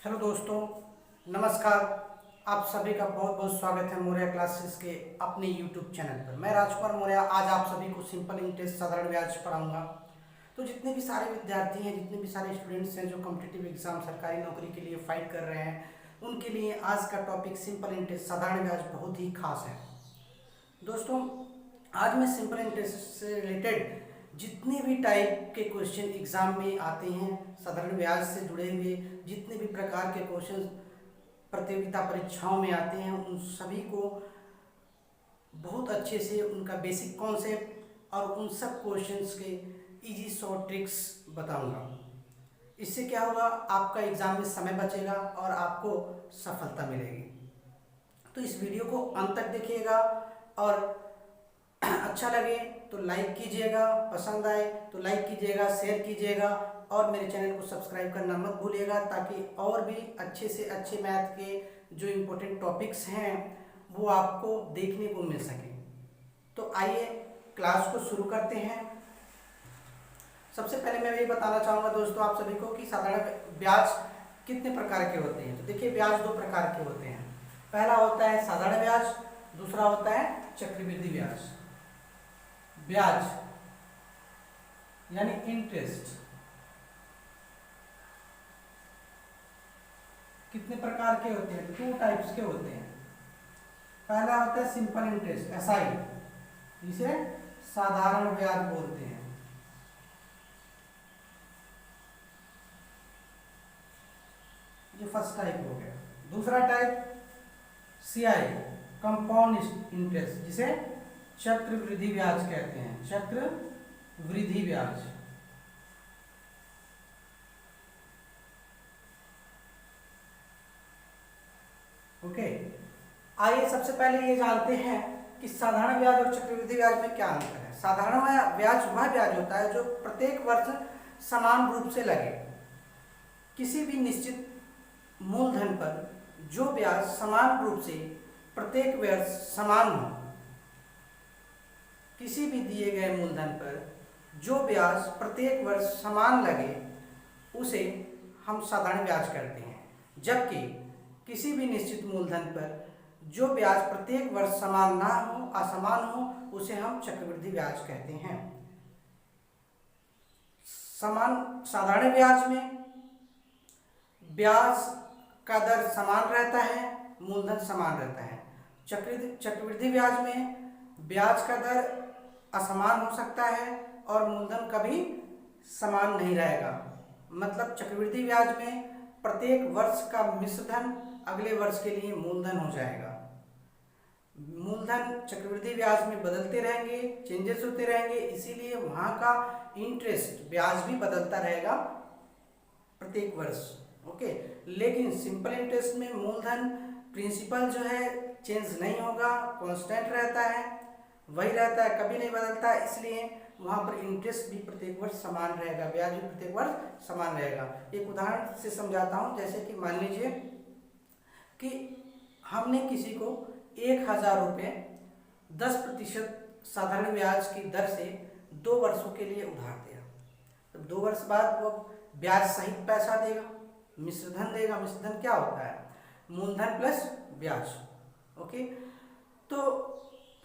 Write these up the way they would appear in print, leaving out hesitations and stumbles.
Hello दोस्तों, नमस्कार। आप सभी का बहुत बहुत स्वागत है मौर्य क्लासेस के अपने यूट्यूब चैनल पर। मैं राजकुमार मौर्य आज आप सभी को सिंपल इंटरेस्ट साधारण ब्याज पढ़ाऊंगा। तो जितने भी सारे विद्यार्थी हैं, जितने भी सारे स्टूडेंट्स हैं जो कॉम्पिटिटिव एग्जाम सरकारी नौकरी के लिए फाइट कर रहे हैं, उनके लिए आज का टॉपिक सिंपल इंटरेस्ट साधारण ब्याज बहुत ही खास है। दोस्तों, आज मैं सिंपल इंटरेस्ट से रिलेटेड जितने भी टाइप के क्वेश्चन एग्जाम में आते हैं, साधारण ब्याज से जुड़े हुए जितने भी प्रकार के क्वेश्चन प्रतियोगिता परीक्षाओं में आते हैं, उन सभी को बहुत अच्छे से उनका बेसिक कॉन्सेप्ट और उन सब क्वेश्चंस के इजी शॉर्ट ट्रिक्स बताऊंगा। इससे क्या होगा, आपका एग्जाम में समय बचेगा और आपको सफलता मिलेगी। तो इस वीडियो को अंत तक देखिएगा और अच्छा लगे तो लाइक कीजिएगा, पसंद आए तो लाइक कीजिएगा, शेयर कीजिएगा और मेरे चैनल को सब्सक्राइब करना मत भूलिएगा, ताकि और भी अच्छे से अच्छे मैथ के जो इम्पोर्टेंट टॉपिक्स हैं वो आपको देखने को मिल सके। तो आइए क्लास को शुरू करते हैं। सबसे पहले मैं ये बताना चाहूँगा दोस्तों आप सभी को कि साधारण ब्याज कितने प्रकार के होते हैं। तो देखिए, ब्याज दो प्रकार के होते हैं। पहला होता है साधारण ब्याज, दूसरा होता है चक्रवृद्धि ब्याज। ब्याज यानी इंटरेस्ट कितने प्रकार के होते हैं? टू टाइप्स के होते हैं। पहला होता है सिंपल इंटरेस्ट, एसआई, जिसे साधारण ब्याज बोलते हैं। ये फर्स्ट टाइप हो गया। दूसरा टाइप सीआई, कंपाउंड इंटरेस्ट, जिसे चक्रवृद्धि ब्याज कहते हैं। चक्रवृद्धि ब्याज। ओके, आइए सबसे पहले ये जानते हैं कि साधारण ब्याज और चक्रवृद्धि ब्याज में क्या अंतर है। साधारण ब्याज वह ब्याज होता है जो प्रत्येक वर्ष समान रूप से लगे। किसी भी निश्चित मूलधन पर जो ब्याज समान रूप से प्रत्येक वर्ष समान हो, किसी भी दिए गए मूलधन पर जो ब्याज प्रत्येक वर्ष समान लगे उसे हम साधारण ब्याज कहते हैं। जबकि किसी भी निश्चित मूलधन पर जो ब्याज प्रत्येक वर्ष समान ना हो, असमान हो, उसे हम चक्रवृद्धि ब्याज कहते हैं। साधारण ब्याज में ब्याज का दर समान रहता है, मूलधन समान रहता है। चक्रवृद्धि ब्याज में ब्याज का दर असमान हो सकता है और मूलधन कभी समान नहीं रहेगा। मतलब चक्रवृद्धि ब्याज में प्रत्येक वर्ष का मिश्रधन अगले वर्ष के लिए मूलधन हो जाएगा। मूलधन चक्रवृद्धि ब्याज में बदलते रहेंगे, चेंजेस होते रहेंगे, इसीलिए वहां का इंटरेस्ट ब्याज भी बदलता रहेगा प्रत्येक वर्ष। ओके, लेकिन सिंपल इंटरेस्ट में मूलधन प्रिंसिपल जो है चेंज नहीं होगा, कांस्टेंट रहता है, वही रहता है, कभी नहीं बदलता। इसलिए वहां पर इंटरेस्ट भी प्रत्येक वर्ष समान रहेगा, ब्याज भी प्रत्येक वर्ष समान रहेगा। एक उदाहरण से समझाता हूं। जैसे कि मान लीजिए कि हमने किसी को 1,000 रुपये 10% साधारण ब्याज की दर से 2 वर्षों के लिए उधार दिया। तो 2 वर्ष बाद वो ब्याज सहित पैसा देगा, मिश्रधन देगा। मिश्रधन क्या होता है? मूलधन प्लस ब्याज। ओके, तो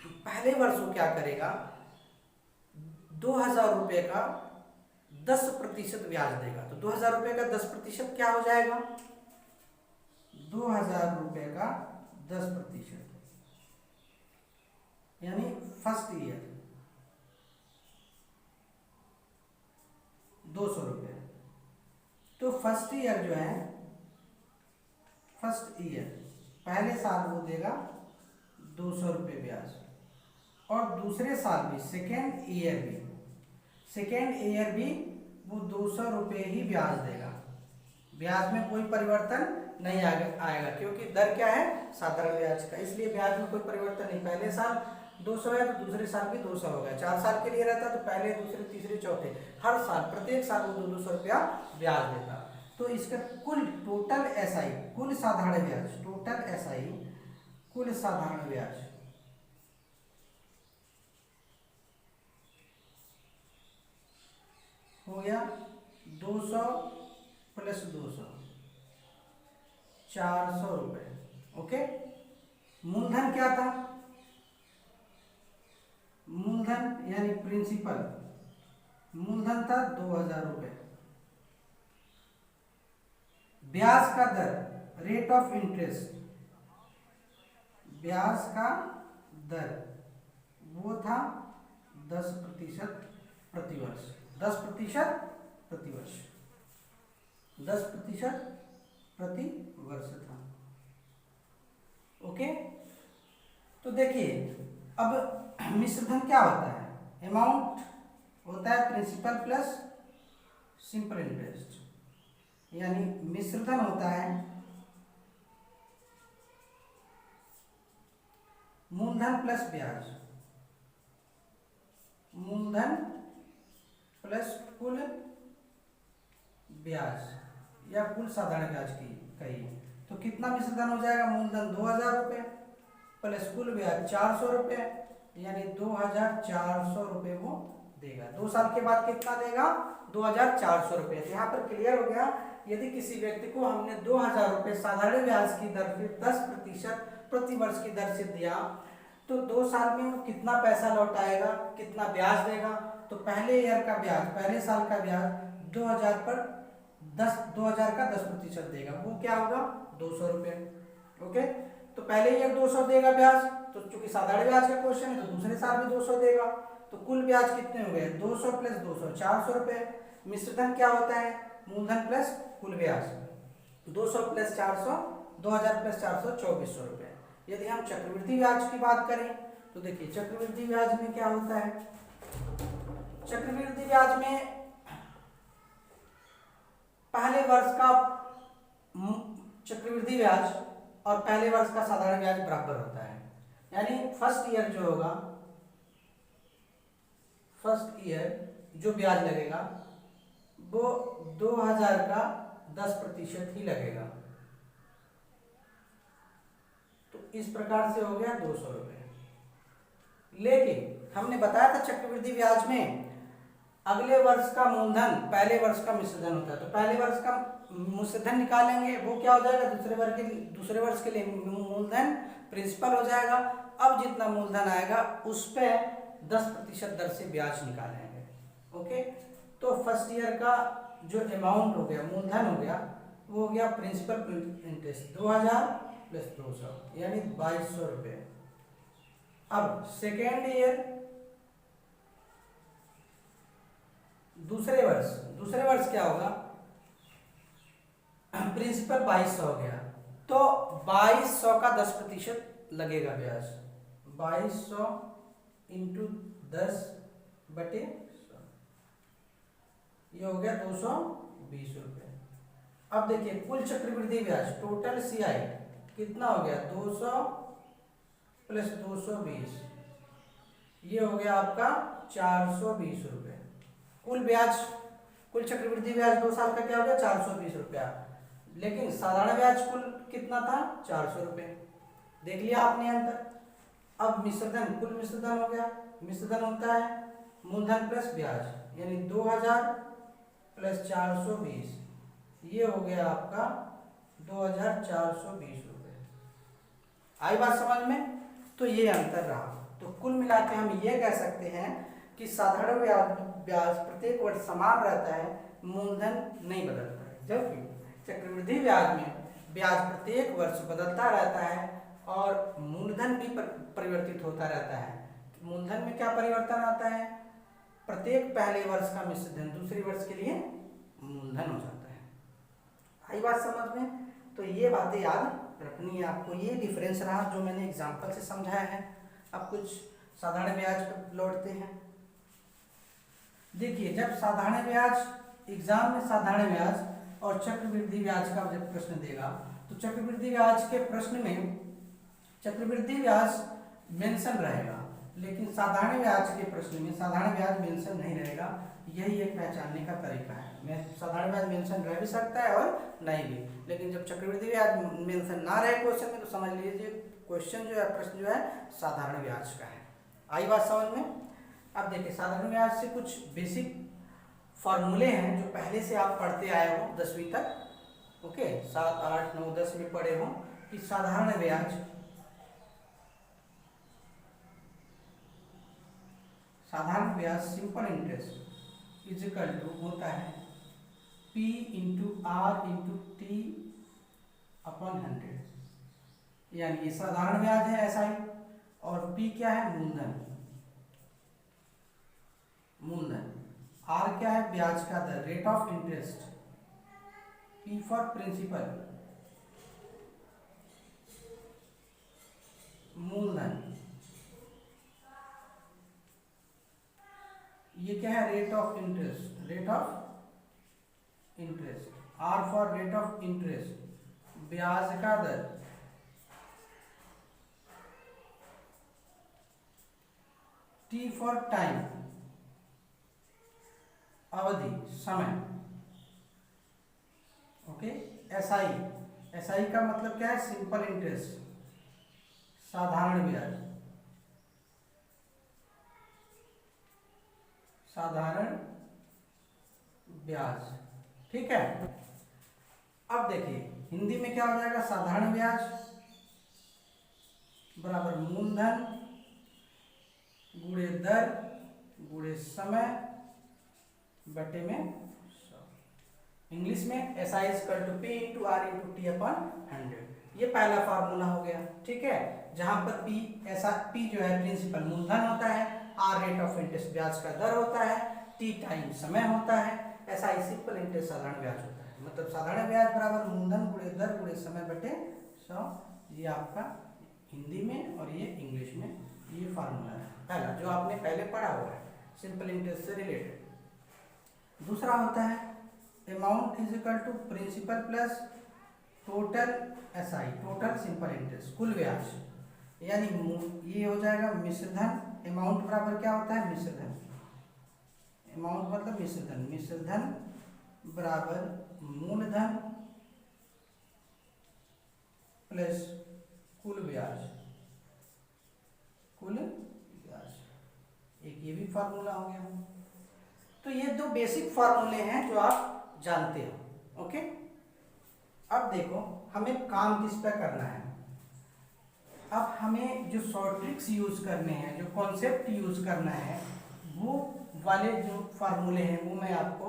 पहले वर्ष वो क्या करेगा, 2,000 रुपये का 10% ब्याज देगा। तो 2,000 रुपये का 10% क्या हो जाएगा? 2,000 रुपये का 10%, यानी फर्स्ट ईयर 200 रुपये। तो फर्स्ट ईयर जो है, फर्स्ट ईयर पहले साल वो देगा 200 रुपये ब्याज, और दूसरे साल भी सेकेंड ईयर भी वो 200 रुपये ही ब्याज देगा। ब्याज में कोई परिवर्तन नहीं आएगा, क्योंकि दर क्या है? साधारण ब्याज का, इसलिए ब्याज में कोई परिवर्तन नहीं। पहले साल 200 है तो दूसरे साल भी 200 हो गया। 4 साल के लिए रहता तो पहले, दूसरे, तीसरे, चौथे, हर साल प्रत्येक साल वो 200 रुपया ब्याज देता। तो इसका कुल टोटल एसआई, कुल साधारण ब्याज, टोटल एसआई, कुल साधारण ब्याज हो गया 200 प्लस 200, 400 रुपये। ओके, मूलधन क्या था, मूलधन यानी प्रिंसिपल, मूलधन था 2000 रुपये। ब्याज का दर, रेट ऑफ इंटरेस्ट, ब्याज का दर वो था 10% प्रतिवर्ष, 10% प्रतिवर्ष, 10% प्रतिवर्ष था। ओके, तो देखिए अब मिश्रधन क्या होता है, अमाउंट होता है प्रिंसिपल प्लस सिंपल इंटरेस्ट, यानी मिश्रधन होता है मूलधन प्लस ब्याज, मूलधन प्लस कुल ब्याज या कुल साधारण ब्याज की कहिए तो कितना मिश्रधन हो जाएगा, मूलधन 2000 रुपये प्लस कुल ब्याज 400 रुपये, यानी 2400 रुपये वो देगा। 2 साल के बाद कितना देगा, 2400 रुपये। यहाँ पर क्लियर हो गया, यदि किसी व्यक्ति को हमने 2000 रुपये साधारण ब्याज की दर से 10% प्रतिवर्ष की दर से दिया तो 2 साल में वो कितना पैसा लौटाएगा, कितना ब्याज देगा। तो पहले ईयर का ब्याज, पहले साल का ब्याज 2000 पर 2000 का 10% देगा, वो क्या होगा 200 रुपये। ओके, तो पहले ईयर 200 देगा ब्याज, तो चूंकि साधारण ब्याज का क्वेश्चन है तो दूसरे साल में 200 देगा, तो कुल ब्याज कितने हो गए 200 प्लस 200 400 रुपये। मिश्रधन क्या होता है, मूलधन प्लस कुल ब्याज, 200 प्लस 400 2000 प्लस 400 2400 रुपये। यदि हम चक्रवृद्धि ब्याज की बात करें तो देखिए चक्रवृद्धि ब्याज में क्या होता है, चक्रवृद्धि ब्याज में पहले वर्ष का चक्रवृद्धि ब्याज और पहले वर्ष का साधारण ब्याज बराबर होता है, यानी फर्स्ट ईयर जो होगा, फर्स्ट ईयर जो ब्याज लगेगा वो 2000 का 10% ही लगेगा। तो इस प्रकार से हो गया 200 रुपये। लेकिन हमने बताया था चक्रवृद्धि ब्याज में अगले वर्ष का मूलधन पहले वर्ष का मिश्रधन होता है, तो पहले वर्ष का मिश्रधन निकालेंगे, वो क्या हो जाएगा दूसरे वर्ष के लिए मूलधन प्रिंसिपल हो जाएगा। अब जितना मूलधन आएगा उस पे 10% दर से ब्याज निकालेंगे। ओके, तो फर्स्ट ईयर का जो अमाउंट हो गया, मूलधन हो गया, वो हो गया प्रिंसिपल इंटरेस्ट 2000 प्लस 200 यानी 2200 रुपये। अब सेकेंड ईयर दूसरे वर्ष क्या होगा, प्रिंसिपल 2200 हो गया, तो 2200 का 10% लगेगा ब्याज, 2200 इंटू 10/100, ये हो गया 220 रुपये। अब देखिए कुल चक्रवृद्धि ब्याज टोटल CI कितना हो गया 200 प्लस 220, ये हो गया आपका 420 रुपये। कुल ब्याज, कुल चक्रवृद्धि ब्याज 2 साल का क्या हो गया 420 रुपया, लेकिन साधारण ब्याज कुल कितना था 400 रुपये। देख लिया आपने अंतर। अब मिश्रधन, कुल मिश्रधन हो गया, मिश्रधन होता है मूलधन प्लस ब्याज, यानी 2000 प्लस 420, ये हो गया आपका 2420 रुपये। आई बात समझ में? तो ये अंतर रहा। तो कुल मिला के हम ये कह सकते हैं कि साधारण ब्याज प्रत्येक वर्ष समान रहता है, मूलधन नहीं बदलता है, जबकि चक्रवृद्धि ब्याज में ब्याज प्रत्येक वर्ष बदलता रहता है और मूलधन भी परिवर्तित होता रहता है। मूलधन में क्या परिवर्तन आता है, प्रत्येक पहले वर्ष का मिश्रधन दूसरे वर्ष के लिए मूलधन हो जाता है। आई बात समझ में? तो ये बातें याद रखनी है आपको, ये डिफरेंस रहा जो मैंने एग्जाम्पल से समझाया है। अब कुछ साधारण ब्याज पर लौटते हैं। देखिए जब साधारण ब्याज एग्जाम में साधारण ब्याज और चक्रवृद्धि ब्याज का जब प्रश्न देगा तो चक्रवृद्धि ब्याज के प्रश्न में चक्रवृद्धि ब्याज मेंशन रहेगा, लेकिन साधारण ब्याज के प्रश्न में साधारण ब्याज मेंशन नहीं रहेगा। यही एक पहचानने का तरीका है। मैं साधारण ब्याज मेंशन रह भी सकता है और नहीं भी, लेकिन जब चक्रवृद्धि ब्याज मेंशन ना रहे क्वेश्चन में तो समझ लीजिए क्वेश्चन जो है, प्रश्न जो है साधारण ब्याज का है। आई बात समझ में? अब देखिए साधारण ब्याज से कुछ बेसिक फॉर्मूले हैं जो पहले से आप पढ़ते आए हो 10वीं तक, ओके, 7, 8, 9, 10 में पढ़े हो कि साधारण ब्याज simple interest is equal to होता है P into R into T upon 100। यानी ये साधारण ब्याज है SI, और P क्या है? मूलधन। R क्या है? ब्याज का दर, rate of interest. P for principal, मूलधन। ये क्या है? Rate of interest. R for rate of interest, ब्याज का दर। T फॉर टाइम, अवधि, समय। ओके, SI का मतलब क्या है? सिंपल इंटरेस्ट, साधारण ब्याज। ठीक है। अब देखिए हिंदी में क्या हो जाएगा? साधारण ब्याज बराबर मूलधन गुणे दर गुणे समय बटे में 100। इंग्लिश में SI equal to P into R into T upon 100। ये पहला फार्मूला हो गया। ठीक है, जहां पर P जो है प्रिंसिपल मूलधन होता है, R रेट ऑफ इंटरेस्ट ब्याज का दर होता है, T टाइम समय होता है, SI सिंपल इंटरेस्ट साधारण ब्याज होता है। मतलब साधारण ब्याज बराबर मूलधन गुणे दर गुणे समय बटे 100। ये आपका हिंदी में और ये इंग्लिश में ये फार्मूला है पहला, जो आपने पहले पढ़ा हुआ है सिंपल इंटरेस्ट से रिलेटेड। दूसरा होता है amount is equal to principal plus total SI, total simple interest, कुल ब्याज। यानी ये हो जाएगा मिश्रधन। अमाउंट बराबर क्या होता है? मिश्रधन। अमाउंट मतलब मिश्रधन बराबर मूलधन प्लस कुल ब्याज। एक ये भी फार्मूला हो गया। तो ये दो बेसिक फार्मूले हैं जो आप जानते हो। ओके, अब देखो हमें काम किस पे करना है। अब हमें जो शॉर्ट ट्रिक्स यूज करने हैं, जो कॉन्सेप्ट यूज करना है, वो वाले जो फार्मूले हैं वो मैं आपको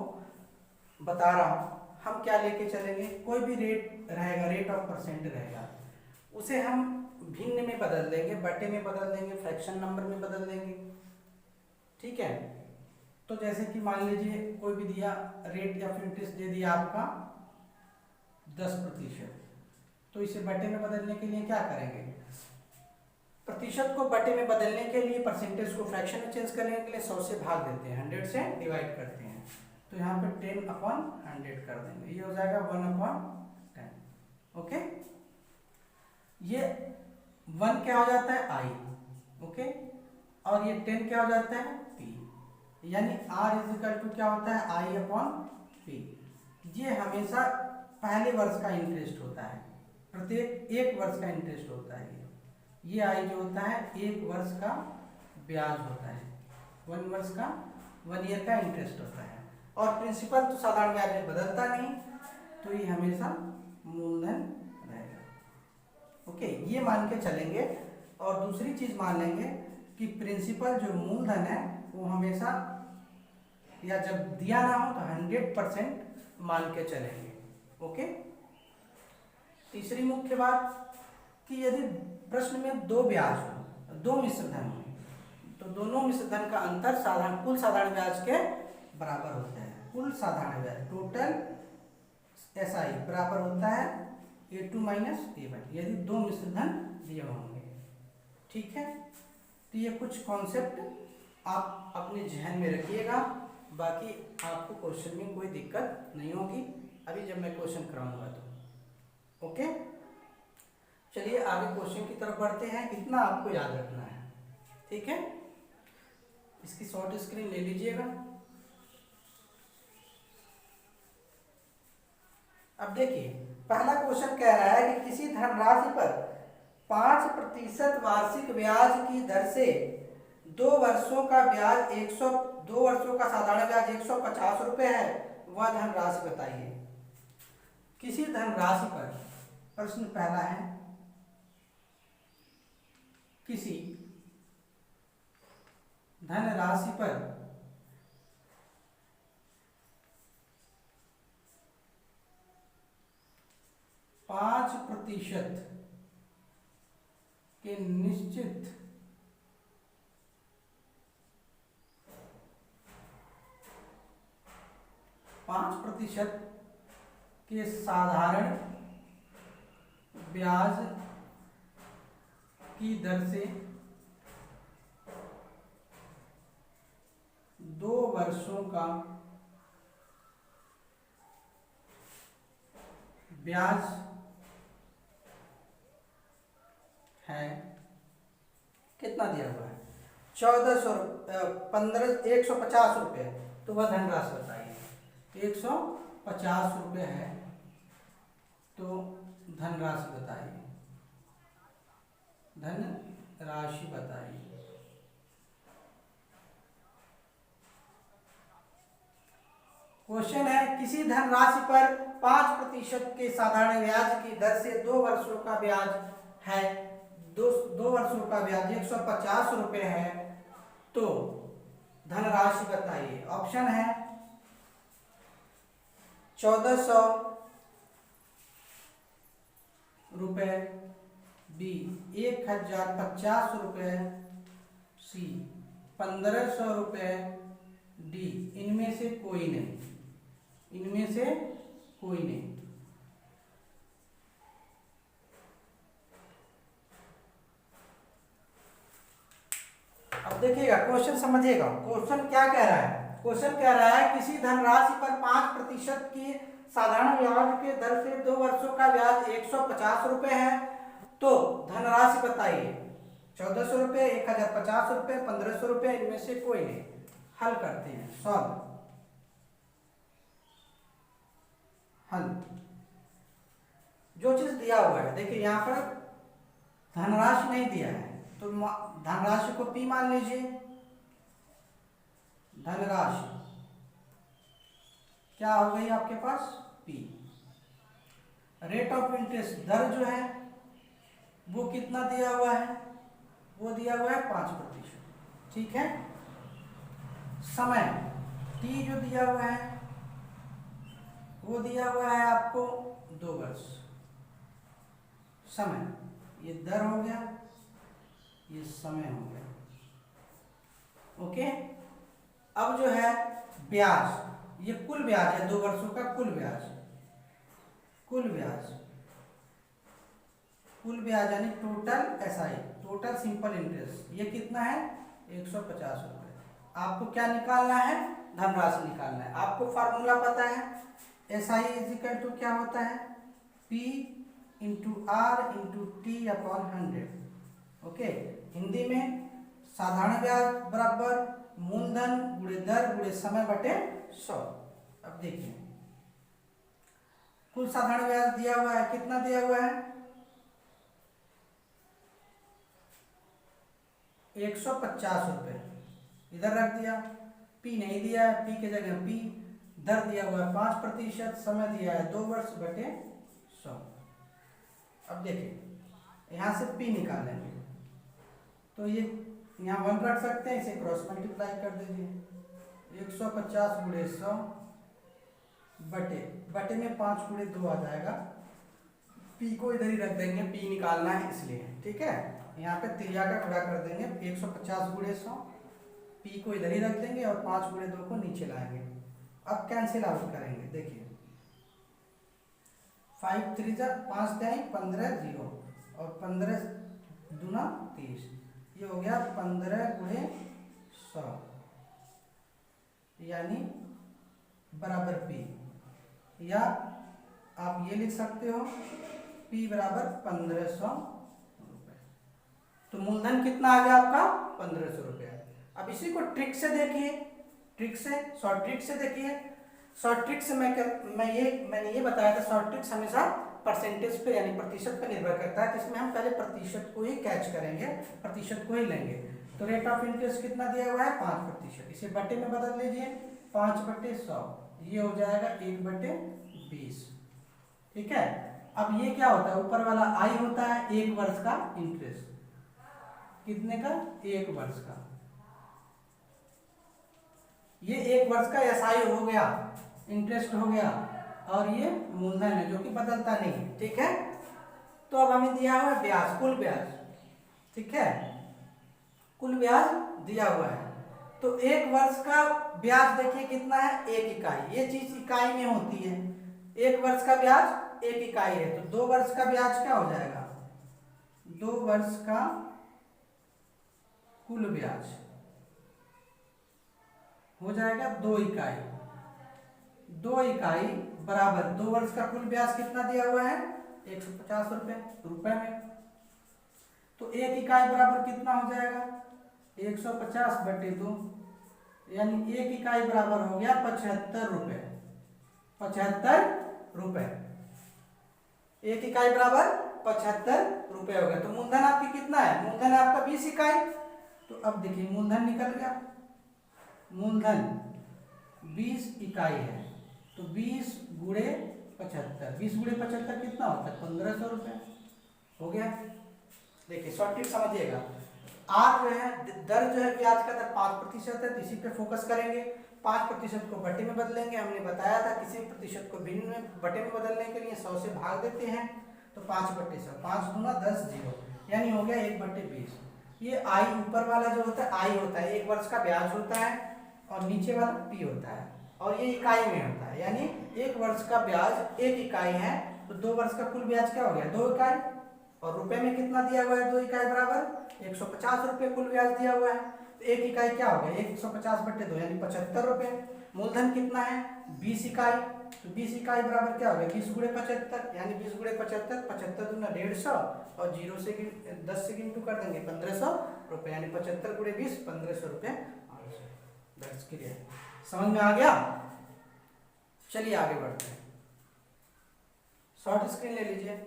बता रहा हूँ। हम क्या लेके चलेंगे? कोई भी रेट रहेगा, रेट ऑफ परसेंट रहेगा, उसे हम भिन्न में बदल देंगे, बटे में बदल देंगे, फ्रैक्शन नंबर में बदल देंगे। ठीक है, तो जैसे कि मान लीजिए कोई भी दिया रेट या फिर इंटरेस्ट दे दिया आपका 10%, तो इसे बटे में बदलने के लिए क्या करेंगे? प्रतिशत को बटे में बदलने के लिए परसेंटेज को फ्रैक्शन में चेंज करने के लिए 100 से भाग देते हैं, 100 से डिवाइड करते हैं। तो यहाँ पे 10/100 कर देंगे, ये हो जाएगा 1/10। ओके, ये 1 क्या हो जाता है? I। ओके, और ये 10 क्या हो जाता है? P। यानी R इज इक्वल टू क्या होता है? I/P। ये हमेशा पहले वर्ष का इंटरेस्ट होता है, प्रत्येक एक वर्ष का इंटरेस्ट होता है। ये I जो होता है 1 वर्ष का ब्याज होता है, 1 ईयर का इंटरेस्ट होता है। और प्रिंसिपल तो साधारण ब्याज में बदलता नहीं, तो ये हमेशा मूलधन रहेगा। ओके, ये मान के चलेंगे। और दूसरी चीज मान लेंगे कि प्रिंसिपल जो मूलधन है वो हमेशा, या जब दिया ना हो तो 100% मान के चलेंगे। ओके, तीसरी मुख्य बात कि यदि प्रश्न में 2 ब्याज हो, 2 मिश्रधन हो, तो दोनों मिश्रधन का अंतर कुल साधारण ब्याज के बराबर होता है। कुल साधारण ब्याज टोटल SI बराबर होता है A2 माइनस A1, यदि 2 मिश्रधन दिए होंगे। ठीक है, तो ये कुछ कॉन्सेप्ट आप अपने जहन में रखिएगा, बाकी आपको क्वेश्चन में कोई दिक्कत नहीं होगी अभी जब मैं क्वेश्चन कराऊंगा तो। ओके, चलिए आगे क्वेश्चन की तरफ बढ़ते हैं। इतना आपको याद रखना है। ठीक है, इसकी शॉर्ट स्क्रीन ले लीजिएगा। अब देखिए पहला क्वेश्चन कह रहा है कि किसी धनराशि पर 5% वार्षिक ब्याज की दर से 2 वर्षों का ब्याज 2 वर्षों का साधारण ब्याज 150 रुपये है, वह धनराशि बताइए। किसी धनराशि पर, प्रश्न पहला है, किसी धनराशि पर 5% के निश्चित के साधारण ब्याज की दर से 2 वर्षों का ब्याज है। कितना दिया हुआ है? 1400, 150 रुपये। तो वह धनराशि बताइए। 150 रुपये है, तो धनराशि बताइए। धनराशि बताइए। क्वेश्चन है, किसी धनराशि पर 5% के साधारण ब्याज की दर से 2 वर्षों का ब्याज है। 2 वर्षों का ब्याज 150 रुपये है, तो धनराशि बताइए। ऑप्शन है 1400 रुपये, बी 1050 रुपये, सी 1500 रुपये, डी इनमें से कोई नहीं। इनमें से कोई नहीं। अब देखिएगा, क्वेश्चन समझिएगा। क्वेश्चन क्या कह रहा है? क्वेश्चन कह रहा है किसी धनराशि पर 5% की साधारण ब्याज के दर से 2 वर्षों का ब्याज 150 रुपये है, तो धनराशि बताइए। 1400 रुपये, 1050 रुपये, 1500 रुपये, इनमें से कोई नहीं। हल करते हैं, सॉल्व। हल, जो चीज दिया हुआ है, देखिए यहाँ पर धनराशि नहीं दिया है, तो धनराशि को पी मान लीजिए। धनराशि क्या हो गई आपके पास? पी। रेट ऑफ इंटरेस्ट, दर जो है वो कितना दिया हुआ है? वो दिया हुआ है 5%। ठीक है। समय टी जो दिया हुआ है वो दिया हुआ है आपको 2 वर्ष। समय, ये दर हो गया, ये समय हो गया। ओके। अब जो है ब्याज, ये कुल ब्याज है, 2 वर्षों का कुल ब्याज। कुल ब्याज, कुल ब्याज यानी total SI, total simple interest, ये कितना है? 150 रुपये। आपको क्या निकालना है? धनराशि निकालना है। आपको फार्मूला पता है, एसआई इजिकल टू क्या होता है? P into R into T upon 100। Okay. Hindi में साधारण ब्याज बराबर मूलधन गुणे दर गुणे समय बटे 100। अब देखिए, कुल साधारण ब्याज दिया हुआ है, कितना दिया हुआ है? 150 रुपये। इधर रख दिया। पी नहीं दिया है, पी के जगह पी। दर दिया हुआ है 5%, समय दिया है 2 वर्ष बटे 100। अब देखिए, यहां से पी निकालेंगे, तो ये यहाँ 1 रख सकते हैं, इसे क्रॉस मल्टीप्लाई कर दीजिए। 150 गुणे 100 बटे में 5 गुणे 2 आ जाएगा। पी को इधर ही रख देंगे, पी निकालना है इसलिए। ठीक है। यहाँ पे त्रिया का गुणा कर देंगे, 150 गुणे 100, पी को इधर ही रख देंगे और 5 गुणे 2 को नीचे लाएंगे। अब कैंसिल आउट करेंगे। देखिए 5 3 5 10 15 0 और 15 दूना 30, ये हो गया 15 गुणे 100 यानी बराबर पी, या आप ये लिख सकते हो पी बराबर 1500 रुपये। तो मूलधन कितना आ गया आपका? 1500 रुपये। अब इसी को ट्रिक से देखिए, ट्रिक से, शॉर्ट ट्रिक से देखिए। शॉर्ट ट्रिक से मैंने ये बताया था, शॉर्ट ट्रिक्स हमेशा परसेंटेज पे यानी प्रतिशत पे निर्भर करता है, जिसमें हम पहले प्रतिशत को ही कैच करेंगे, प्रतिशत को ही लेंगे। तो रेट ऑफ इंटरेस्ट कितना दिया हुआ है? 5%। इसे बटे में बदल लीजिए, 5/100, ये हो जाएगा 1/20। ठीक है। अब ये क्या होता है, ऊपर वाला आई होता है 1 वर्ष का इंटरेस्ट। कितने का? 1 वर्ष का। ये 1 वर्ष का एसआई हो गया, इंटरेस्ट हो गया, और ये मूलधन है जो कि बदलता नहीं है। ठीक है। तो अब हमें दिया हुआ है ब्याज, कुल ब्याज। ठीक है, कुल ब्याज दिया हुआ है। तो 1 वर्ष का ब्याज देखिए कितना है, 1 इकाई। ये चीज इकाई में होती है। 1 वर्ष का ब्याज 1 इकाई है, तो 2 वर्ष का ब्याज क्या हो जाएगा, 2 वर्ष का कुल ब्याज हो जाएगा 2 इकाई। 2 इकाई बराबर 2 वर्ष का कुल ब्याज कितना दिया हुआ है, 150 रुपए में। तो 1 इकाई बराबर कितना हो जाएगा, 150 बटे 2, यानी 1 इकाई बराबर हो गया 75 रुपए। 75 रुपए, 1 इकाई बराबर 75 रुपए हो गया। तो मूलधन आपकी कितना है, मूलधन आपका 20 इकाई। तो अब देखिए मूलधन निकल गया, मूलधन 20 इकाई है। तो 20 गुणे 75, 20 गुणे 75 कितना होता है, 1500 रुपए हो गया। देखिए शॉर्ट ट्रिक समझिएगा। आज जो है दर जो है ब्याज का दर 5% है, तो इसी पे फोकस करेंगे। 5% को बटे में बदलेंगे। हमने बताया था किसी प्रतिशत को भिन्न में बटे में बदलने के लिए 100 से भाग देते हैं, तो 5/100, 5 दूना 10, 0, यानी हो गया 1/20। ये आई ऊपर वाला जो होता है आई होता है, 1 वर्ष का ब्याज होता है, और नीचे वाला पी होता है, और ये इकाई में होता है। यानी 1 वर्ष का ब्याज 1 इकाई है, तो 2 वर्ष का कुल ब्याज क्या हो गया, 2 इकाई। और रुपए में कितना दिया हुआ है, 2 इकाई बराबर 150 रुपए कुल ब्याज दिया हुआ है। तो 1 इकाई क्या हो गया, 150/2 यानी 75 रुपए। मूलधन कितना है, 20 इकाई। तो 20 इकाई बराबर क्या हो गया, 20 गुणे 75, यानी 20 गुणे 75, 75 दूना 150, और 0 से 10 से गिनती कर देंगे 1500 रुपए, यानी 75 गुणे 20, 1500 रुपए। दैट्स क्लियर, समझ में आ गया। चलिए आगे बढ़ते हैं। शॉर्ट स्क्रीन ले लीजिए।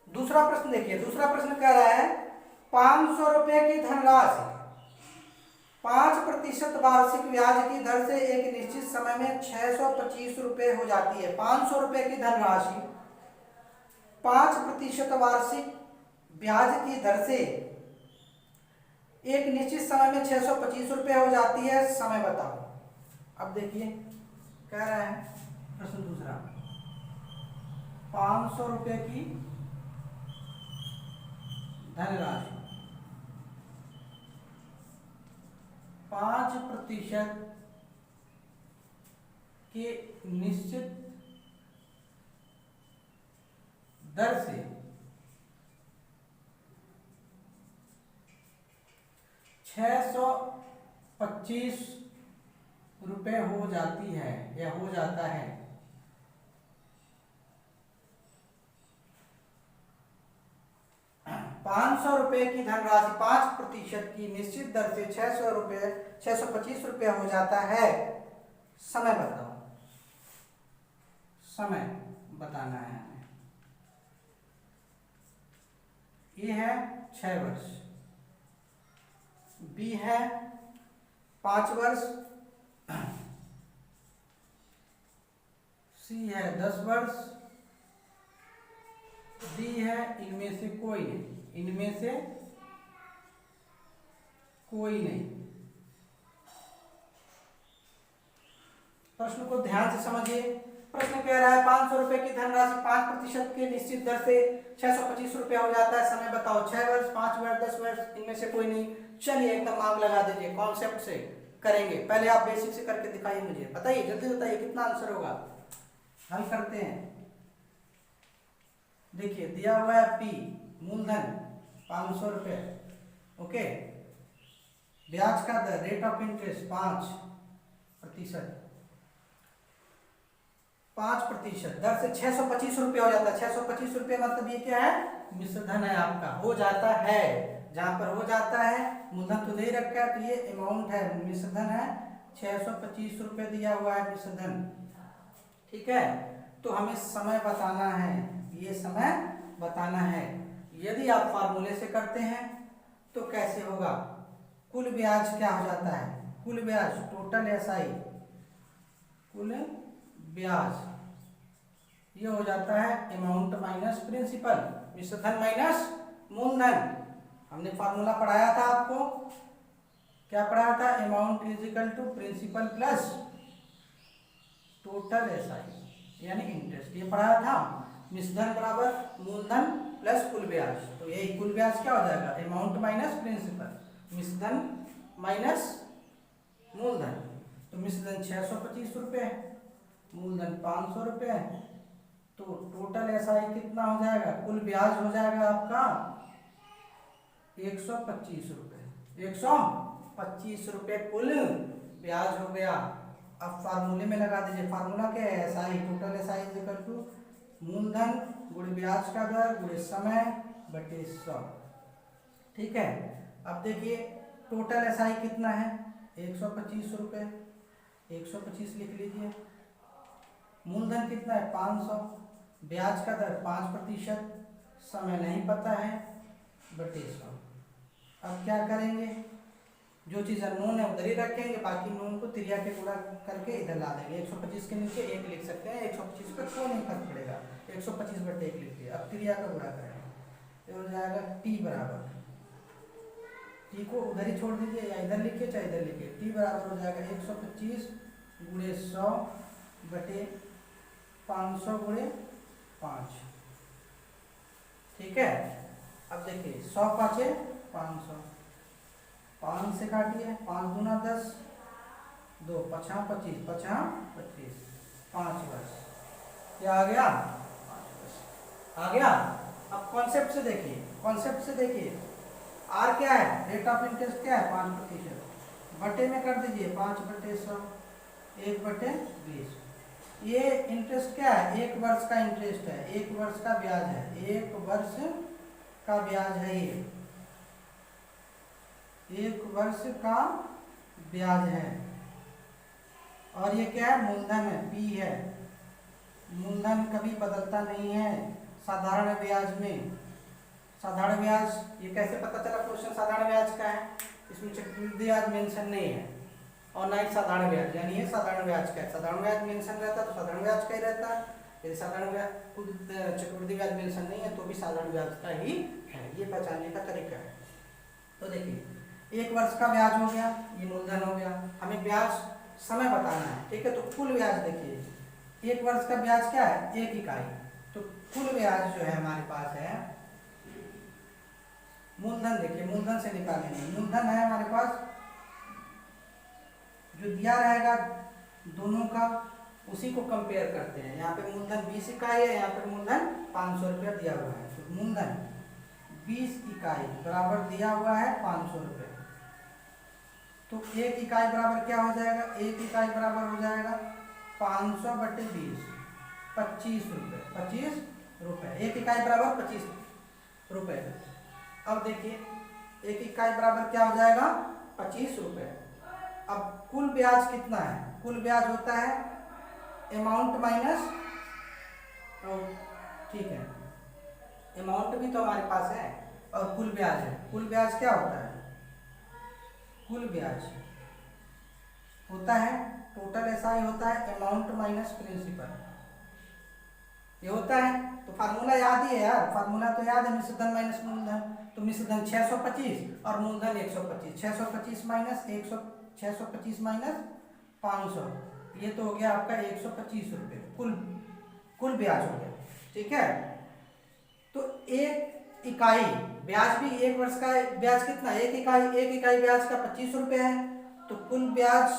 दूसरा प्रश्न देखिए। दूसरा प्रश्न कह रहा है 500 रुपए की धनराशि 5% वार्षिक ब्याज की दर से एक निश्चित समय में 625 रुपए हो जाती है। 500 रुपए की धनराशि 5% वार्षिक ब्याज की दर से एक निश्चित समय में 625 रुपए हो जाती है, समय बताओ। अब देखिए कह रहा है प्रश्न दूसरा, 500 रुपए की धनराशि 5% के निश्चित दर से 625 रुपए हो जाती है या हो जाता है। ₹500 की धनराशि 5% की निश्चित दर से 625 रुपये हो जाता है। समय बताओ, समय बताना है हमें। ए है 6 वर्ष, बी है 5 वर्ष, सी है 10 वर्ष, डी है इनमें से कोई नहीं। इनमें से कोई नहीं। प्रश्न को ध्यान से समझिए। प्रश्न कह रहा है 500 रुपए की धनराशि 5% के निश्चित दर से 625 रुपया हो जाता है। समय बताओ, 6 वर्ष, 5 वर्ष, 10 वर्ष, इनमें से कोई नहीं। चलिए एकदम आग लगा दीजिए, कॉन्सेप्ट से करेंगे। पहले आप बेसिक से करके दिखाइए मुझे, बताइए जल्दी बताइए कितना आंसर होगा। हल करते हैं। देखिए दिया हुआ है पी मूलधन 500 रुपये, ओके। ब्याज का दर रेट ऑफ इंटरेस्ट 5%। 5% दर से 625 रुपये हो जाता है। 625 रुपये मतलब ये क्या है, मिश्रधन है आपका, हो जाता है। जहां पर हो जाता है, मूलधन तो नहीं रखा है, तो ये अमाउंट है, मिश्रधन है। 625 रुपये दिया हुआ है मिश्रधन, ठीक है। तो हमें समय बताना है, ये समय बताना है। यदि आप फार्मूले से करते हैं तो कैसे होगा, कुल ब्याज क्या हो जाता है, कुल ब्याज टोटल एसआई, कुल ब्याज ये हो जाता है अमाउंट माइनस प्रिंसिपल, मिश्रधन माइनस मूलधन। हमने फार्मूला पढ़ाया था आपको, क्या पढ़ाया था, amount is equal to principal plus total SI यानी इंटरेस्ट, ये पढ़ाया था। मिश्रधन बराबर मूलधन प्लस कुल ब्याज, तो यही कुल ब्याज क्या हो जाएगा, अमाउंट माइनस प्रिंसिपल, मिश्रधन माइनस मूलधन। तो मिश्रधन 625 रुपये, मूलधन 500 रुपये, तो टोटल एसआई कितना हो जाएगा, कुल ब्याज हो जाएगा आपका 125 रुपये, 125 रुपये कुल ब्याज हो गया। अब फार्मूले में लगा दीजिए, फार्मूला क्या है, SI, total SI is equal to मूलधन गुणे ब्याज का दर गुणे समय बटे 100, ठीक है। अब देखिए टोटल एसआई कितना है, 125 रुपये, 125 लिख लीजिए। मूलधन कितना है 500, ब्याज का दर 5%, समय नहीं पता है, बटे 100। अब क्या करेंगे, जो चीज़ अननोन है उधर ही रखेंगे, बाकी नोन को त्रिया के गुणा करके इधर ला देंगे। 125 के नीचे 1 लिख सकते हैं, 125 पर कोई नहीं फर्क पड़ेगा, 125 बटे 1 लिख दिया। अब त्रिया का गुणा करेंगे तो हो जाएगा टी बराबर, टी को उधर ही छोड़ दीजिए, या इधर लिखिए चाहे इधर लिखिए, टी बराबर हो जाएगा 125 गुणे 100 बटे 500 गुणे 5, ठीक है। अब देखिए 100 पाँचे 500, 5 से काटिए, 5 गुना 10, 2 पछा 25, पछा 25, 5 वर्ष, क्या आ गया, 5 वर्ष आ गया। अब कॉन्सेप्ट से देखिए, कॉन्सेप्ट से देखिए, आर क्या है, रेट ऑफ इंटरेस्ट क्या है 5%, बटे में कर दीजिए 5 बटे 100, 1 बटे 20। ये इंटरेस्ट क्या है, 1 वर्ष का इंटरेस्ट है, 1 वर्ष का ब्याज है, 1 वर्ष का ब्याज है, ये 1 वर्ष का ब्याज है। और ये क्या है, मूलधन है, पी है। मूलधन कभी बदलता नहीं है साधारण ब्याज में। साधारण ब्याज ये कैसे पता चला क्वेश्चन साधारण ब्याज का है, इसमें चक्रवृद्धि ब्याज मेंशन नहीं है, और ना ही साधारण ब्याज, यानी ये साधारण ब्याज का है। साधारण ब्याज मेंशन रहता तो साधारण ब्याज का ही रहता है, यदि साधारण ब्याज चक्रवृद्धि ब्याज मेंशन नहीं है तो भी साधारण ब्याज का ही है। ये पहचानने का तरीका है। तो देखिए 1 वर्ष का ब्याज हो गया, ये मूलधन हो गया, हमें ब्याज समय बताना है, ठीक है। तो कुल ब्याज देखिए, 1 वर्ष का ब्याज क्या है, 1 इकाई, तो कुल ब्याज जो है हमारे पास है, मूलधन देखिए, मूलधन से निकालेंगे, मूलधन है हमारे पास, जो दिया रहेगा दोनों का उसी को कंपेयर करते हैं। यहाँ पे मूलधन 20 इकाई है, यहाँ पे मूलधन 500 रुपया दिया हुआ है, तो मूलधन 20 इकाई बराबर दिया हुआ है 500 रुपये, तो 1 इकाई बराबर क्या हो जाएगा, 1 इकाई बराबर हो जाएगा 500 बटे 20, 25 रुपये, 25 रुपये, 1 इकाई बराबर 25 रुपये। अब देखिए 1 इकाई बराबर क्या हो जाएगा 25 रुपये। अब कुल ब्याज कितना है, कुल ब्याज होता है अमाउंट माइनस, ठीक है, अमाउंट भी तो हमारे पास है और कुल ब्याज है। कुल ब्याज क्या होता है, कुल ब्याज होता है टोटल एसआई होता है अमाउंट माइनस प्रिंसिपल, ये होता है। तो फार्मूला याद ही है यार, फार्मूला तो याद है, मिश्रधन माइनस मूलधन, तो मिश्रधन 625 और मूलधन 125, 625 माइनस 100, 625 माइनस 500, ये तो हो गया आपका 125 रुपये, कुल ब्याज हो गया, ठीक है। तो 1 इकाई ब्याज भी 1 वर्ष का ब्याज कितना, 1 इकाई ब्याज का 25 रुपये है, तो कुल ब्याज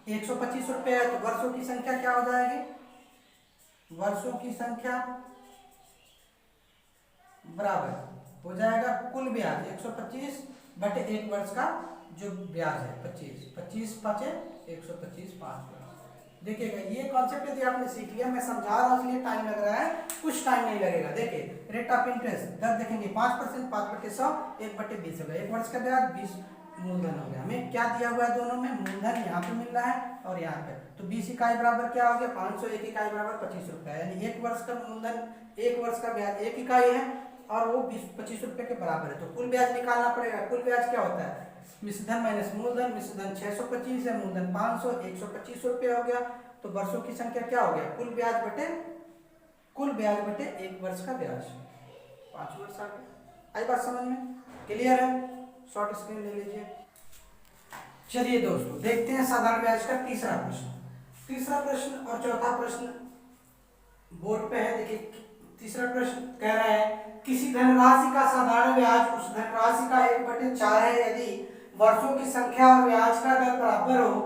125 रुपये है, तो वर्षों की संख्या क्या हो जाएगी, वर्षों की संख्या बराबर हो जाएगा कुल ब्याज 125 बटे 1 वर्ष का जो ब्याज है 25, 25 पाँचे 125, 5 वर्ष, देखिएगा ये कॉन्सेप्ट यदि आपने सीख लिया, मैं समझा रहा हूँ इसलिए टाइम लग रहा है, कुछ टाइम नहीं लगेगा। देखिए रेट ऑफ इंटरेस्ट दर देखेंगे 5%, 5/100 1/20 हो गया, 1 वर्ष का ब्याज 20 मूलधन हो गया। हमें क्या दिया हुआ है दोनों में, मूलधन यहाँ पे मिल रहा है और यहाँ पे, तो 20 इकाई बराबर क्या हो गया 500, 1 इकाई बराबर 25 रुपया, यानी 1 वर्ष का मूलधन 1 वर्ष का ब्याज 1 इकाई है और वो 25 रुपये के बराबर है। तो कुल ब्याज निकालना पड़ेगा। कुल ब्याज क्या होता है, मिश्रधन माइनस मूलधन, मिश्रधन 625 है, मूलधन 500, 125 रुपये हो गया। तो वर्षों की संख्या क्या हो गया, कुल ब्याज बटे 1 वर्ष का ब्याज, 5 वर्ष आ गया। आई बात समझ में, क्लियर है? शॉर्ट स्क्रीन ले लीजिए। चलिए दोस्तों देखते हैं साधारण ब्याज का तीसरा प्रश्न और चौथा प्रश्न बोर्ड पे है। देखिए तीसरा प्रश्न कह रहा है किसी धनराशि का साधारण ब्याज उस धनराशि का 1/4 है, यदि वर्षों की संख्या और ब्याज का दर बराबर हो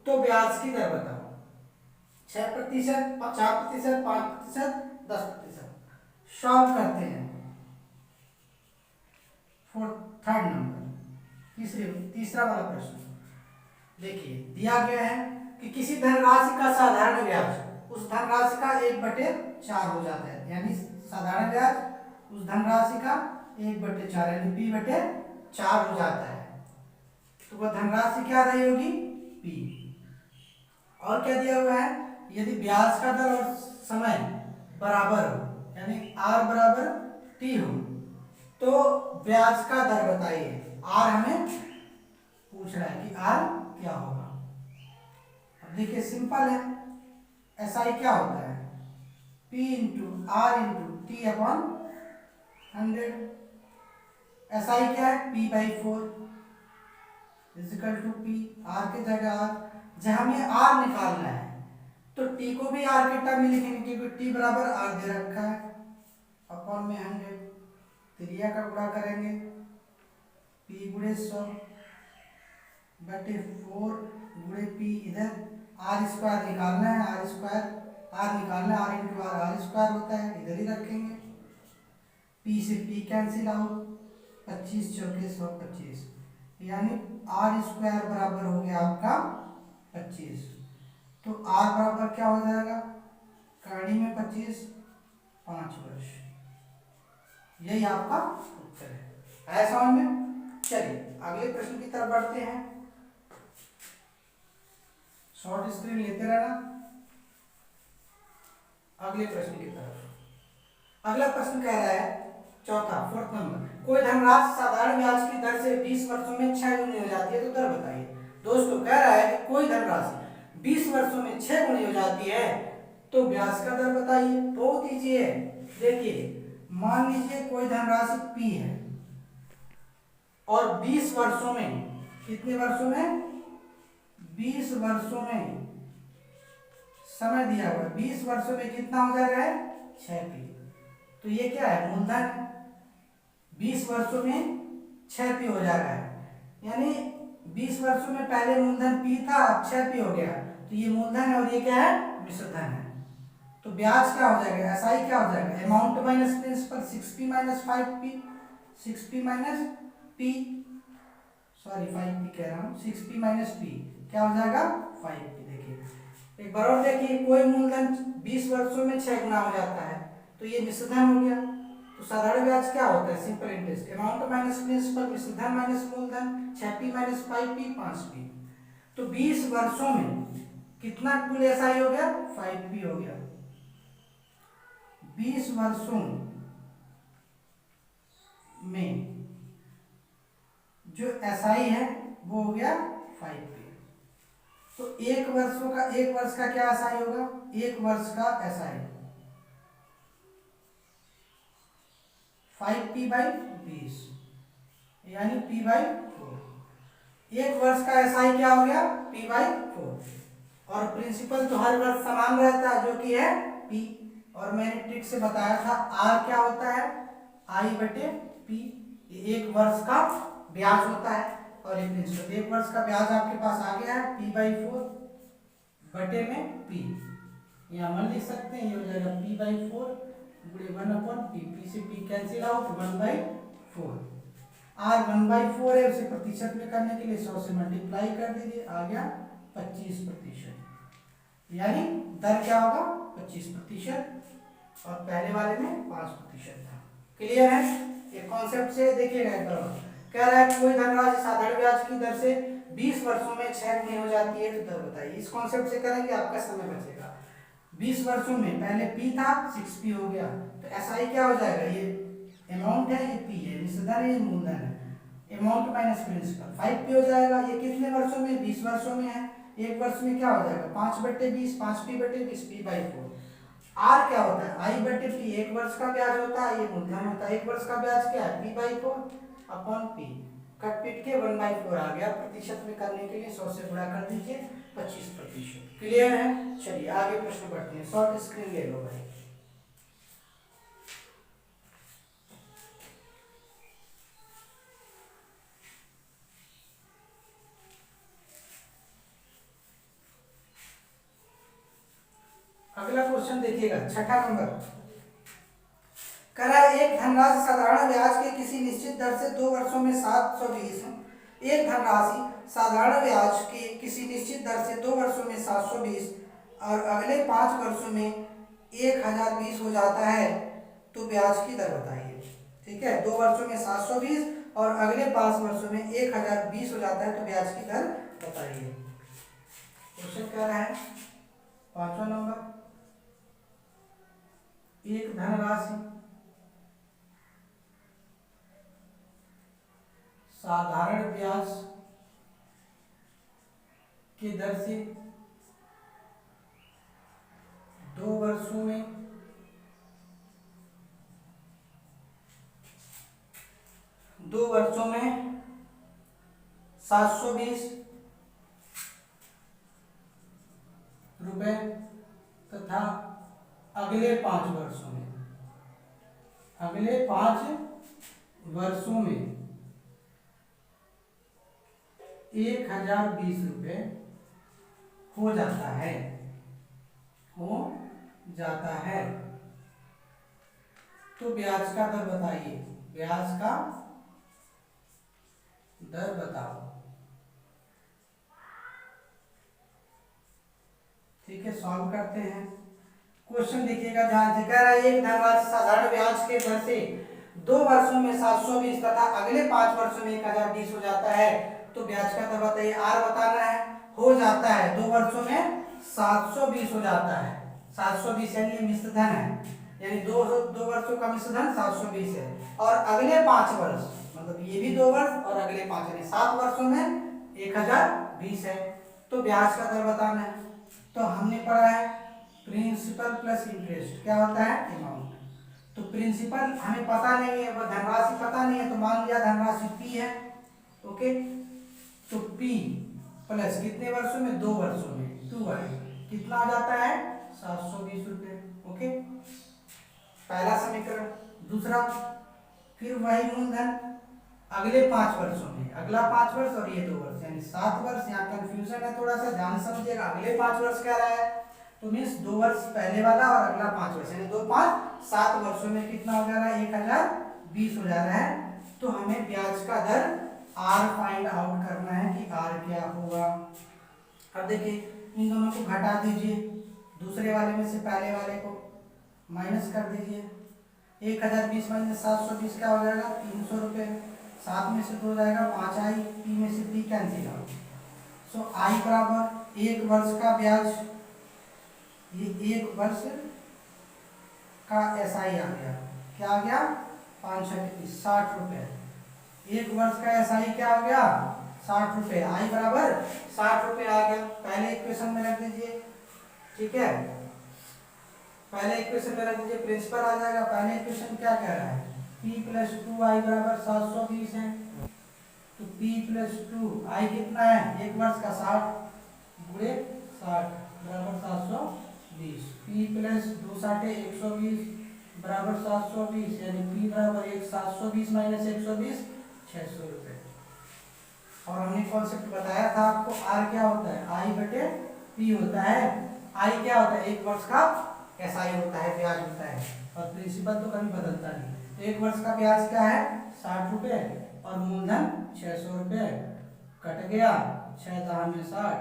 तो ब्याज की दर बताओ। 6%, 4%, 5%, 10%। सॉल्व करते हैं। थर्ड नंबर तीसरा वाला प्रश्न देखिए, दिया गया है कि किसी धनराशि का साधारण ब्याज उस धनराशि का 1/4 हो जाता है, यानी साधारण ब्याज उस धनराशि का 1/4 यानी P/4 हो जाता है। तो वह धनराशि क्या रही होगी, P। और क्या दिया हुआ है, यदि ब्याज का दर और समय बराबर हो यानी R बराबर T हो तो ब्याज का दर बताइए। R हमें पूछ रहा है कि R क्या होगा। अब देखिए सिंपल है, SI क्या होता है, P into R into T/100। SI क्या है, P/4 is equal to P। R की जगह R, जब हमें R निकालना है तो T को भी R के टर्म में लिखेंगे क्योंकि T बराबर R दे रखा है, अपॉन में 100, त्रिज्या का गुणा करेंगे, P गुणे 100 बटे 4 गुणे P, इधर R² निकालना है, R निकालना है, R इंटू R R² होता है, इधर ही रखेंगे। P से P कैंसिल आउट, 25 चौके 125, यानी R² बराबर हो गया आपका 25। तो R बराबर क्या हो जाएगा, कड़ी में 25, 5 वर्ष। यही आपका उत्तर है। ऐसा समझ में? चलिए अगले प्रश्न की तरफ बढ़ते हैं। शॉर्ट स्क्रीन लेते रहना। अगले प्रश्न की तरफ। अगला प्रश्न कह रहा है चौथा, 4th नंबर, कोई धनराशि साधारण ब्याज की दर से 20 वर्षों में 6 गुनी हो जाती है तो दर बताइए। दोस्तों कह रहा है कि कोई धनराशि 20 वर्षों में 6 गुनी हो जाती है तो ब्याज का दर बताइए। बहुत ईजी है। देखिए मान लीजिए कोई धनराशि P है और 20 वर्षों में, कितने वर्षों में, 20 वर्षों में समय दिया हुआ है, 20 वर्षों में कितना हो जाएगा, 6P। तो ये क्या है, मूलधन 20 वर्षों में 6P हो जा रहा है, यानी 20 वर्षों में पहले मूलधन P था, अब 6P हो गया, तो ये मूलधन है और ये क्या है, मिश्रधन है। तो ब्याज क्या हो जाएगा, SI क्या हो जाएगा, amount minus principal 6P minus 5P, 6P minus P, sorry 5P कह रहा हूँ, 6P माइनस P क्या हो जाएगा, 5P। देखिए एक बार और देखिए, कोई मूलधन 20 वर्षों में 6 गुना हो जाता है तो ये मिश्रधन हो गया। तो साधारण ब्याज क्या होता है, simple interest, amount minus principal, मिश्रधन माइनस मूलधन, 6P माइनस 5P, 5P। तो 20 वर्षों में कितना कुल SI हो गया, 5P हो गया। 20 वर्षों में जो SI है वो हो गया 5P। तो एक वर्ष का क्या SI होगा, एक वर्ष का SI 5P/20 यानी P/4। एक वर्ष का SI क्या हो गया, P/4। और प्रिंसिपल तो हर वर्ष समान रहता है जो कि है P, और मैंने ट्रिक से बताया था R क्या होता है, I/P। एक वर्ष का ब्याज होता है और एक प्रिंसिपल। एक वर्ष का ब्याज आपके पास आ गया है, P/4 बटे में P, यहाँ मन लिख सकते हैं, ये हो जाएगा P/4 गुणे 1/P, P से P कैंसिल आउट, 1/4। R 1/4 है, उसे प्रतिशत में करने के लिए 100 से मल्टीप्लाई कर दीजिए, आ गया 25%। यानी दर क्या होगा 25% और पहले वाले में 5% था। क्लियर है? ये कॉन्सेप्ट से देखिएगा एक बार। कह रहा है कोई धनराशि साधारण ब्याज की दर से 20 वर्षों में 6 गुनी हो जाती है, तो दर बताइए। इस कॉन्सेप्ट से करेंगे आपका समय बचेगा। 20 वर्षों में पहले पी था 6p हो गया, तो एसआई क्या हो जाएगा, ये अमाउंट है, ये पी है, निश्चित है, ये मूलधन है, अमाउंट माइनस प्रिंसिपल 5p हो जाएगा। ये कितने वर्षों में, 20 वर्षों में है। एक वर्ष में क्या हो जाएगा 5/20, 5p/20, p/4। आर क्या होता है, I/p, एक वर्ष का ब्याज होता है, ये मूलधन होता है। एक वर्ष का ब्याज क्या है, p/4 अपॉन p। कट पीट के 1/4 आ गया। प्रतिशत में करने के लिए 100 से गुणा कर दीजिए, 25%। क्लियर है? चलिए आगे प्रश्न बढ़ते हैं। शॉर्ट स्क्रीन ले लो भाई। अगला क्वेश्चन देखिएगा, छठा नंबर। कह रहा है एक धनराशि साधारण ब्याज के किसी निश्चित दर से 2 वर्षों में 720, एक धनराशि साधारण ब्याज के किसी निश्चित दर से 2 वर्षों में 720 और अगले 5 वर्षों में 1020 हो जाता है, तो ब्याज की दर बताइए। ठीक है, 2 वर्षों में 720 और अगले 5 वर्षों में 1020 हो जाता है, तो ब्याज की दर बताइए। क्वेश्चन कह रहा है 5वां नंबर, एक धनराशि साधारण ब्याज की दर से 2 वर्षों में 720 रुपए तथा अगले 5 वर्षों में 1020 रुपए हो जाता है, तो ब्याज का दर बताइए। ब्याज का दर बताओ। ठीक है, सॉल्व करते हैं। क्वेश्चन देखिएगा ध्यान से। कह रहा है एक धनराशि साधारण ब्याज के दर से 2 वर्षों में 720 तथा अगले 5 वर्षों में 1020 हो जाता है, तो ब्याज का दर बताइए। आर बताना है। हो जाता है 2 वर्षों में 720 हो जाता है। 720 यानी ये मिश्र धन है, यानी दो वर्षों का मिश्र धन 720 है। और अगले 5 वर्ष मतलब ये भी 2 वर्ष और अगले 5 यानी 7 वर्षों में 1020 है, तो ब्याज का दर बताना है। तो हमने पढ़ा है प्रिंसिपल प्लस इंटरेस्ट क्या होता है, अमाउंट। तो प्रिंसिपल हमें पता नहीं है, वह धनराशि पता नहीं है, तो मान लिया धनराशि p है। ओके, तो p प्लस कितने वर्षों में, 2 वर्षों में 2y कितना आ जाता है 720 रुपये। ओके, पहला समीकरण। दूसरा, फिर वही मूलधन अगले 5 वर्षों में, अगला 5 वर्ष और ये 2 वर्ष यानी 7 वर्ष। यहाँ कंफ्यूजन है, थोड़ा सा ध्यान समझिएगा। अगले 5 वर्ष कह रहा है, तो मीन्स 2 वर्ष पहले वाला और अगला 5 वर्ष यानी 2 5 7 वर्षों में कितना हो जा रहा है, 1020 हो जा रहा है। तो हमें ब्याज का दर आर फाइंड आउट करना है कि आर क्या होगा। अब देखिए इन दोनों को घटा दीजिए, दूसरे वाले में से पहले वाले को माइनस कर दीजिए। 1020 माइनस 720 क्या हो जाएगा, 300 रुपये। 7 में से 2 जाएगा 5 आई, पी में से पी कैंसिल आउट। सो आई बराबर 1 वर्ष का ब्याज, ये 1 वर्ष का एसआई आ गया। क्या आ गया, 560 रुपये। 1 वर्ष का एसआई क्या हो गया, 60 रुपये। आई बराबर 60 रुपये आ गया। पहले इक्वेशन में रख दीजिए। ठीक है, पहले इक्वेशन में रख दीजिए, प्रिंसिपल आ जाएगा। पहले इक्वेशन क्या कह रहा है, p + 2i बराबर 720 है। तो p + 2i कितना है, 1 वर्ष का 60 गुणे 60 बराबर 720। p + 2 साठे 120 बराबर 720 यानी p बराबर 720 माइनस 120 600 रुपये। और हमने कॉन्सेप्ट बताया था आपको, r क्या होता है, i/p होता है। i क्या होता है, 1 वर्ष का एसआई होता है, ब्याज होता है। और प्रिंसिपल तो कभी बदलता नहीं। तो 1 वर्ष का ब्याज क्या है 60 रुपये और मूलधन 600 रुपये। कट गया 6 × 10 में 60,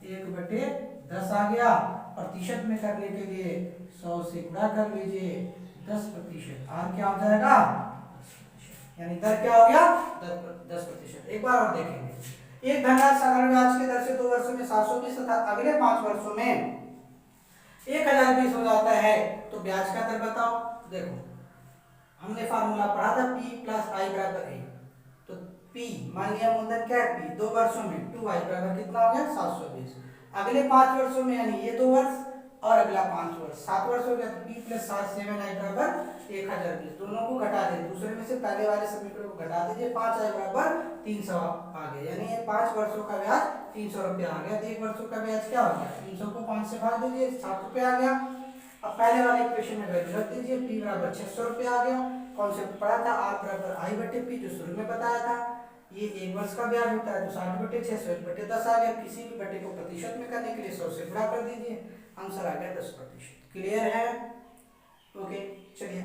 1/10 आ गया। प्रतिशत में करने के लिए 100 से गुणा कर लीजिए 10%। आर क्या हो जाएगा 10%, यानी दर क्या हो गया 10%। एक बार और देखेंगे। एक धनराशि साधारण ब्याज की दर से 2 वर्षों में 720 तथा अगले 5 वर्षों में 1020 हो जाता है, तो ब्याज का दर बताओ। देखो हमने फार्मूला पढ़ा था P प्लस आई बराबर ए। तो P मान लिया मूलधन क्या है P, 2 वर्षों में 2i बराबर कितना हो गया 720। अगले 5 वर्षों में यानी ये 2 वर्ष और अगला 5 वर्ष 7 वर्ष हो गया, तो P प्लस 7 i बराबर 1020। दोनों को घटा दे, दूसरे में से पहले वाले समीकरण को घटा दीजिए, 5i बराबर 300 आ गया, यानी ये 5 वर्षों का ब्याज 300 रुपया आ गया। तो 1 वर्षों का ब्याज क्या हो गया 300 को 5 से भाग दीजिए 7 रुपया आ गया। अब पहले वाले इक्वेशन में वैल्यू रख दीजिए, P बराबर 600 रुपया आ गया। कॉन्सेप्ट पढ़ा था R बराबर I बटे P जो शुरू में बताया था। ये 1 वर्ष का ब्याज होता है तो 60 बटे 600 1 बटे 10 आ गया। किसी भी बटे को प्रतिशत में करने के लिए 100 से गुणा कर दीजिए, आंसर आ गया 10%। क्लियर है? ओके चलिए